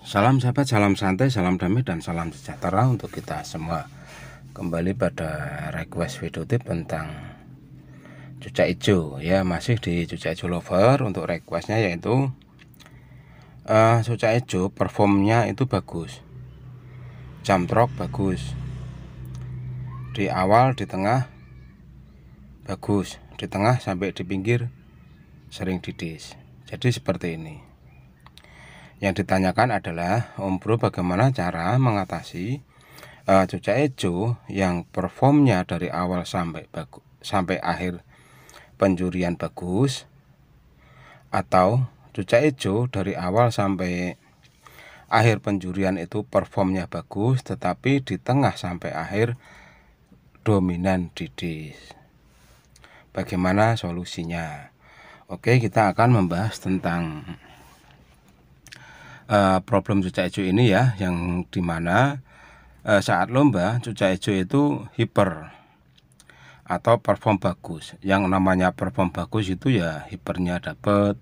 Salam sahabat, salam santai, salam damai, dan salam sejahtera untuk kita semua. Kembali pada request video tip tentang cucak hijau ya, masih di cucak hijau lover. Untuk requestnya yaitu cucak hijau performnya itu bagus, jump rock bagus, di awal, di tengah bagus, di tengah sampai di pinggir sering didis. Jadi seperti ini. Yang ditanyakan adalah, Om Bro, bagaimana cara mengatasi cucak hijau yang performnya dari awal sampai akhir penjurian bagus, atau cucak hijau dari awal sampai akhir penjurian itu performnya bagus, tetapi di tengah sampai akhir dominan didis. Bagaimana solusinya? Oke, kita akan membahas tentang problem cucak hijau ini ya, yang dimana saat lomba cucak hijau itu hiper atau perform bagus. Yang namanya perform bagus itu ya hipernya dapat,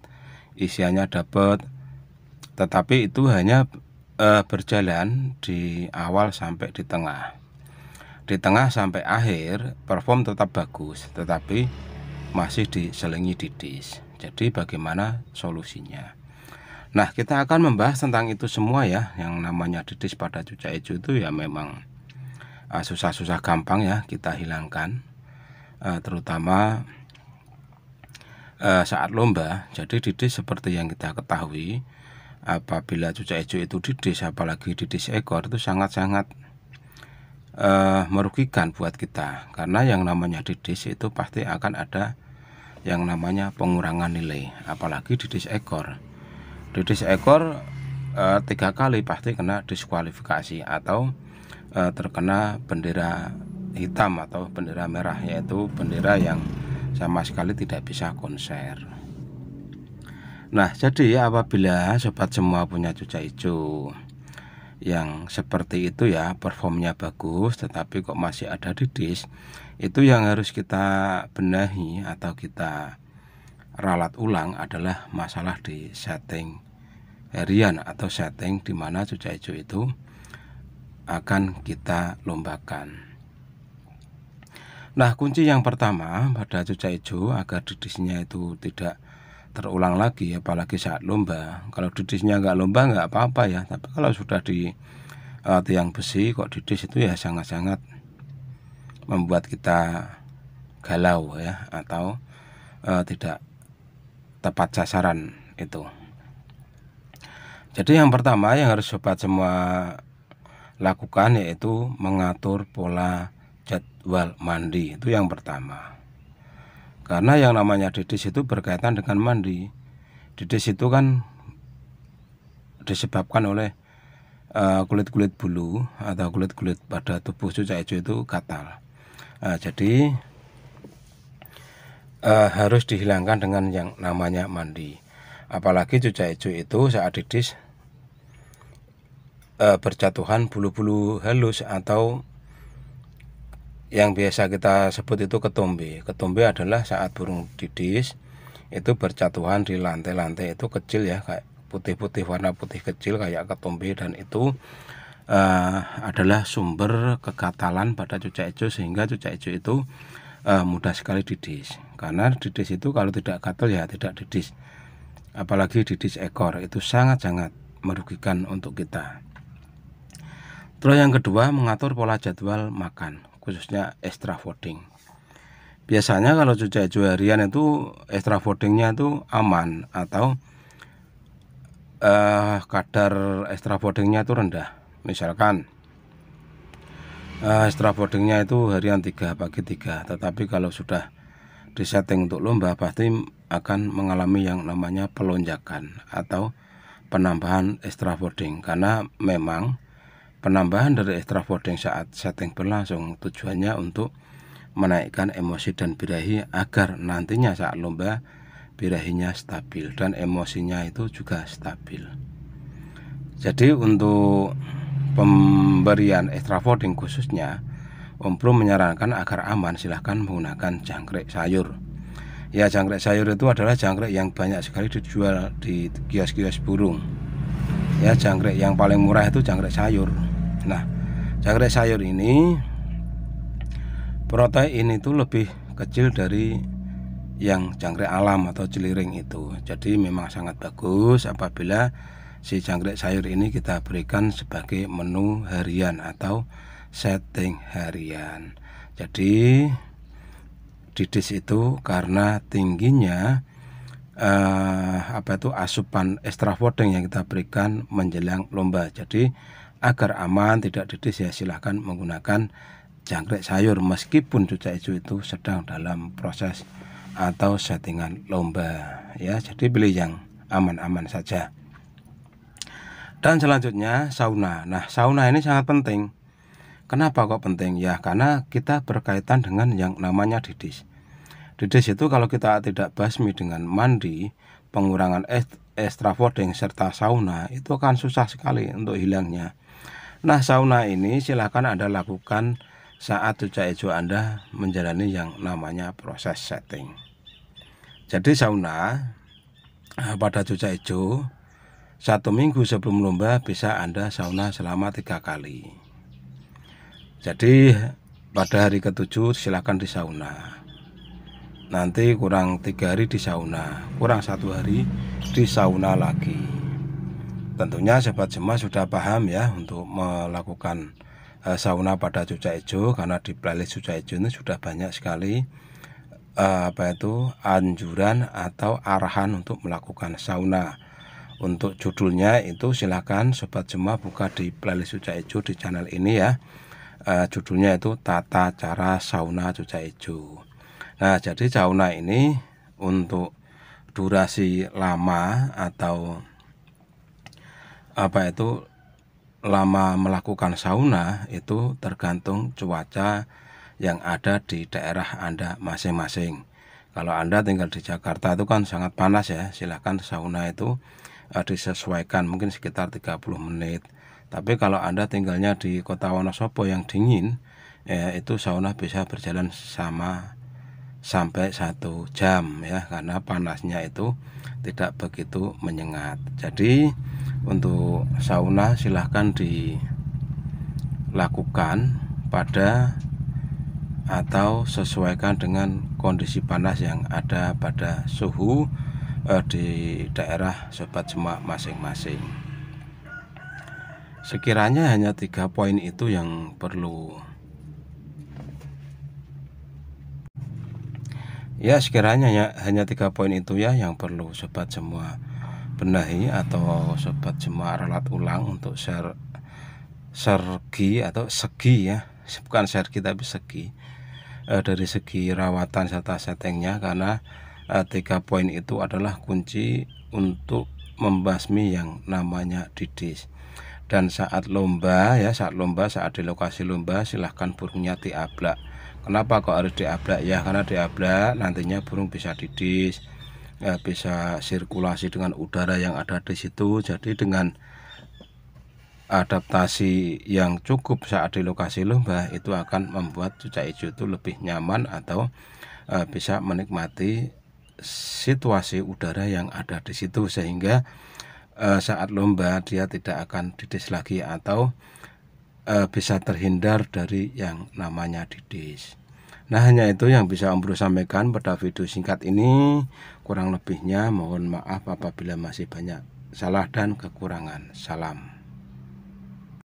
isiannya dapat, tetapi itu hanya berjalan di awal sampai di tengah. Di tengah sampai akhir perform tetap bagus, tetapi masih diselingi didis. Jadi bagaimana solusinya? Nah, kita akan membahas tentang itu semua ya. Yang namanya didis pada cucak hijau itu ya memang susah-susah gampang ya kita hilangkan, terutama saat lomba. Jadi didis seperti yang kita ketahui, apabila cucak hijau itu didis, apalagi didis ekor, itu sangat-sangat merugikan buat kita, karena yang namanya didis itu pasti akan ada yang namanya pengurangan nilai, apalagi didis ekor. Didis ekor 3 kali pasti kena diskualifikasi atau terkena bendera hitam atau bendera merah, yaitu bendera yang sama sekali tidak bisa konser. Nah, jadi apabila sobat semua punya cucak hijau yang seperti itu ya, performnya bagus tetapi kok masih ada didis, itu yang harus kita benahi atau kita ralat ulang adalah masalah di setting harian atau setting di mana cucak hijau itu akan kita lombakan. Nah, kunci yang pertama pada cucak hijau agar didisnya itu tidak terulang lagi, apalagi saat lomba. Kalau didisnya nggak lomba nggak apa-apa ya, tapi kalau sudah di tiang besi kok didis, itu ya sangat-sangat membuat kita galau ya, atau tidak tepat sasaran itu. Jadi yang pertama yang harus sobat semua lakukan yaitu mengatur pola jadwal mandi. Itu yang pertama. Karena yang namanya didis itu berkaitan dengan mandi. Didis itu kan disebabkan oleh kulit-kulit bulu atau kulit-kulit pada tubuh cucak hijau itu gatal. Jadi harus dihilangkan dengan yang namanya mandi. Apalagi cucak hijau itu saat didis berjatuhan bulu-bulu halus atau yang biasa kita sebut itu ketombe. Ketombe adalah saat burung didis itu berjatuhan di lantai-lantai itu kecil ya, kayak putih-putih, warna putih kecil kayak ketombe, dan itu adalah sumber kegatalan pada cucak hijau, sehingga cucak hijau itu mudah sekali didis. Karena didis itu kalau tidak gatal ya tidak didis. Apalagi didis ekor, itu sangat-sangat merugikan untuk kita. Terus yang kedua, mengatur pola jadwal makan, khususnya extra fooding. Biasanya kalau cucak hijau harian itu extra foodingnya itu aman, atau kadar extra foodingnya itu rendah. Misalkan extra foodingnya itu harian 3, pagi 3, tetapi kalau sudah disetting untuk lomba pasti akan mengalami yang namanya pelonjakan atau penambahan extra fooding, karena memang penambahan dari extra fooding saat setting berlangsung tujuannya untuk menaikkan emosi dan birahi agar nantinya saat lomba birahinya stabil dan emosinya itu juga stabil. Jadi untuk pemberian extra fooding khususnya, Om Bro menyarankan agar aman silahkan menggunakan jangkrik sayur. Ya, jangkrik sayur itu adalah jangkrik yang banyak sekali dijual di kios-kios burung. Ya, jangkrik yang paling murah itu jangkrik sayur. Nah, jangkrik sayur ini protein itu lebih kecil dari yang jangkrik alam atau celiring itu. Jadi memang sangat bagus apabila si jangkrik sayur ini kita berikan sebagai menu harian atau setting harian. Jadi di dish itu karena tingginya asupan extra fooding yang kita berikan menjelang lomba. Jadi agar aman tidak didis ya silahkan menggunakan jangkrik sayur meskipun cucak hijau itu sedang dalam proses atau settingan lomba ya. Jadi pilih yang aman-aman saja. Dan selanjutnya sauna. Nah, sauna ini sangat penting. Kenapa kok penting? Ya karena kita berkaitan dengan yang namanya didis. Didis itu kalau kita tidak basmi dengan mandi, pengurangan extra fooding serta sauna itu akan susah sekali untuk hilangnya. Nah, sauna ini silahkan Anda lakukan saat cucak hijau Anda menjalani yang namanya proses setting. Jadi sauna pada cucak hijau 1 minggu sebelum lomba bisa Anda sauna selama 3 kali. Jadi pada hari ke-7 silahkan di sauna. Nanti kurang 3 hari di sauna, kurang 1 hari di sauna lagi. Tentunya sahabat semua sudah paham ya untuk melakukan sauna pada cucak hijau, karena di playlist cucak hijau ini sudah banyak sekali anjuran atau arahan untuk melakukan sauna. Untuk judulnya itu silahkan sobat semua buka di playlist cucak hijau di channel ini ya. Judulnya itu tata cara sauna cucak hijau. Nah, jadi sauna ini untuk durasi lama atau lama melakukan sauna itu tergantung cuaca yang ada di daerah Anda masing-masing. Kalau Anda tinggal di Jakarta itu kan sangat panas ya, silahkan sauna itu disesuaikan mungkin sekitar 30 menit. Tapi kalau Anda tinggalnya di kota Wonosobo yang dingin itu sauna bisa berjalan sampai 1 jam ya, karena panasnya itu tidak begitu menyengat. Jadi untuk sauna silahkan dilakukan pada atau sesuaikan dengan kondisi panas yang ada pada suhu di daerah sobat semua masing-masing. Sekiranya hanya 3 poin itu yang perlu ya, sekiranya hanya 3 poin itu ya yang perlu sobat semua benahi atau sobat semua ralat ulang untuk segi ya, bukan sergi tapi segi dari segi rawatan serta settingnya, karena 3 poin itu adalah kunci untuk membasmi yang namanya didis. Dan saat lomba ya, saat di lokasi lomba silahkan burungnya diablak. Kenapa kok harus diablak? Ya karena diablak nantinya burung bisa didis, bisa sirkulasi dengan udara yang ada di situ. Jadi dengan adaptasi yang cukup saat di lokasi lomba itu akan membuat cucak hijau itu lebih nyaman atau bisa menikmati situasi udara yang ada di situ, sehingga saat lomba dia tidak akan didis lagi atau bisa terhindar dari yang namanya didis. Nah, hanya itu yang bisa Om Bro sampaikan pada video singkat ini. Kurang lebihnya mohon maaf apabila masih banyak salah dan kekurangan. Salam.